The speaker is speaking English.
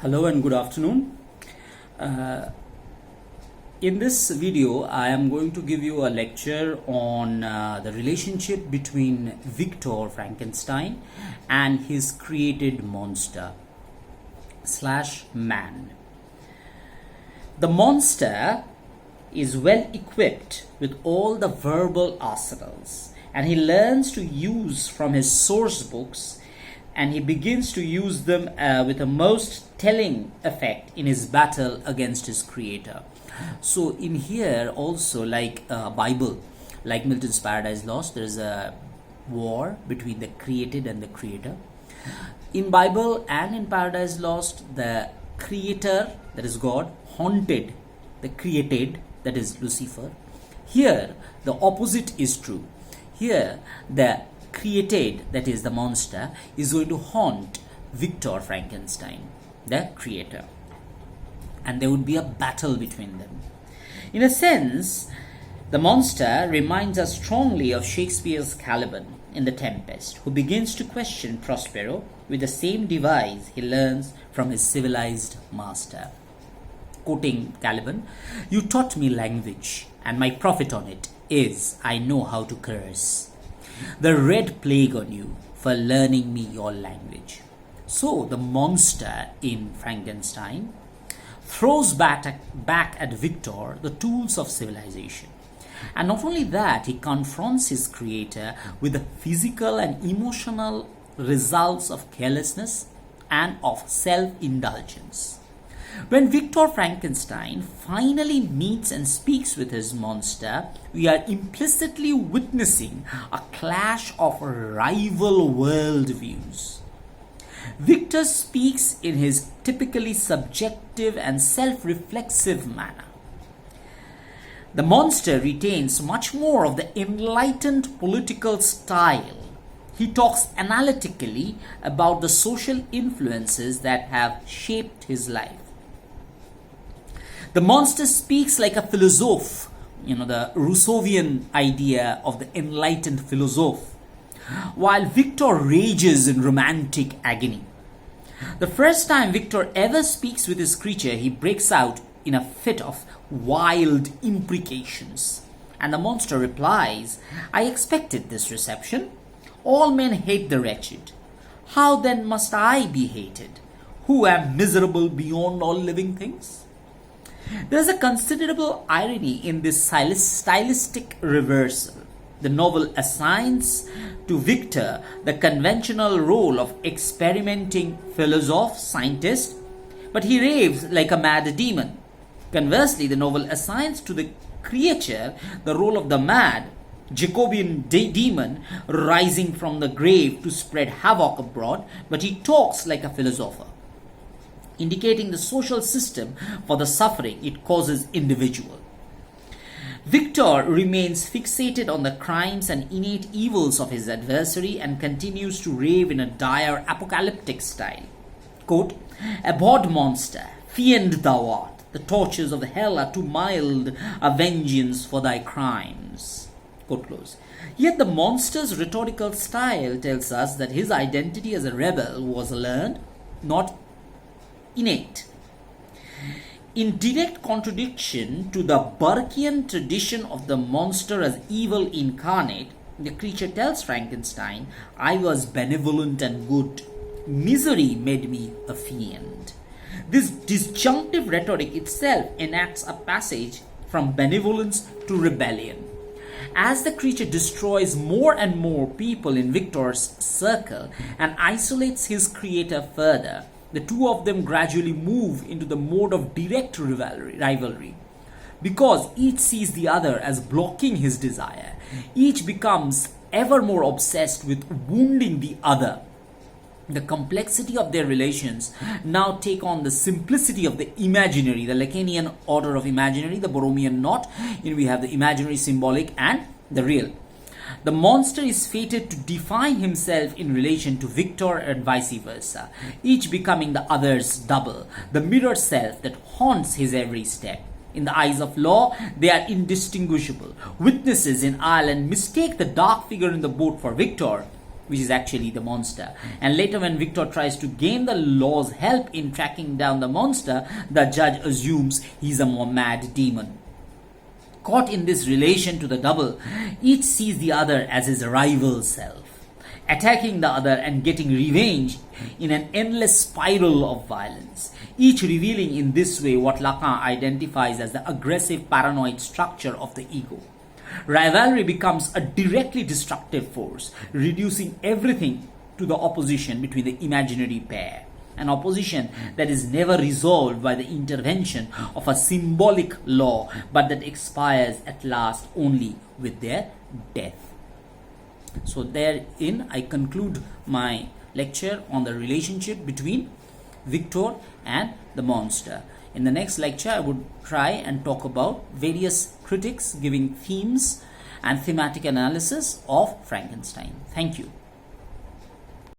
Hello and good afternoon. Uh, in this video, I am going to give you a lecture on the relationship between Victor Frankenstein and his created monster / man. The monster is well equipped with all the verbal arsenals, and he learns to use from his source books, and he begins to use them with a most telling effect in his battle against his creator. So in here also, like Bible, like Milton's Paradise Lost, there is a war between the created and the creator. In Bible and in Paradise Lost, the creator, that is God, haunted the created, that is Lucifer. Here the opposite is true. Here the created, that is the monster, is going to haunt Victor Frankenstein, the creator, and there would be a battle between them. In a sense, the monster reminds us strongly of Shakespeare's Caliban in the Tempest, who begins to question Prospero with the same device he learns from his civilized master. Quoting Caliban, "You taught me language, and my profit on it is I know how to curse. The red plague on you for learning me your language." So the monster in Frankenstein throws back at Victor the tools of civilization. And not only that, he confronts his creator with the physical and emotional results of carelessness and of self-indulgence. When Victor Frankenstein finally meets and speaks with his monster, we are implicitly witnessing a clash of rival worldviews. Victor speaks in his typically subjective and self-reflexive manner. The monster retains much more of the enlightened political style. He talks analytically about the social influences that have shaped his life. The monster speaks like a philosophe, the Rousseauian idea of the enlightened philosophe, while Victor rages in romantic agony. The first time Victor ever speaks with his creature, he breaks out in a fit of wild imprecations, and the monster replies, "I expected this reception. All men hate the wretched. How then must I be hated, who am miserable beyond all living things?" There is a considerable irony in this stylistic reversal. The novel assigns to Victor the conventional role of experimenting philosopher, scientist, but he raves like a mad demon. Conversely, the novel assigns to the creature the role of the mad Jacobean demon rising from the grave to spread havoc abroad, but he talks like a philosopher, indicating the social system for the suffering it causes individual. Victor remains fixated on the crimes and innate evils of his adversary and continues to rave in a dire apocalyptic style. Quote, "Abhorred monster, fiend thou art, the tortures of hell are too mild a vengeance for thy crimes." Quote close. Yet the monster's rhetorical style tells us that his identity as a rebel was learned, not innate. In direct contradiction to the Burkean tradition of the monster as evil incarnate, the creature tells Frankenstein, "I was benevolent and good. Misery made me a fiend." This disjunctive rhetoric itself enacts a passage from benevolence to rebellion. As the creature destroys more and more people in Victor's circle and isolates his creator further, the two of them gradually move into the mode of direct rivalry. Because each sees the other as blocking his desire, each becomes ever more obsessed with wounding the other. The complexity of their relations now take on the simplicity of the imaginary, the Lacanian order of imaginary, the Borromean knot. We have the imaginary, symbolic, and the real. The monster is fated to define himself in relation to Victor and vice versa, each becoming the other's double, the mirror self that haunts his every step. In the eyes of law, they are indistinguishable. Witnesses in Ireland mistake the dark figure in the boat for Victor, which is actually the monster. And later, when Victor tries to gain the law's help in tracking down the monster, the judge assumes he's a more mad demon. Caught in this relation to the double, each sees the other as his rival self, attacking the other and getting revenge in an endless spiral of violence, each revealing in this way what Lacan identifies as the aggressive paranoid structure of the ego. Rivalry becomes a directly destructive force, reducing everything to the opposition between the imaginary pair. An opposition that is never resolved by the intervention of a symbolic law, but that expires at last only with their death. So therein I conclude my lecture on the relationship between Victor and the monster. In the next lecture, I would try and talk about various critics giving themes and thematic analysis of Frankenstein. Thank you.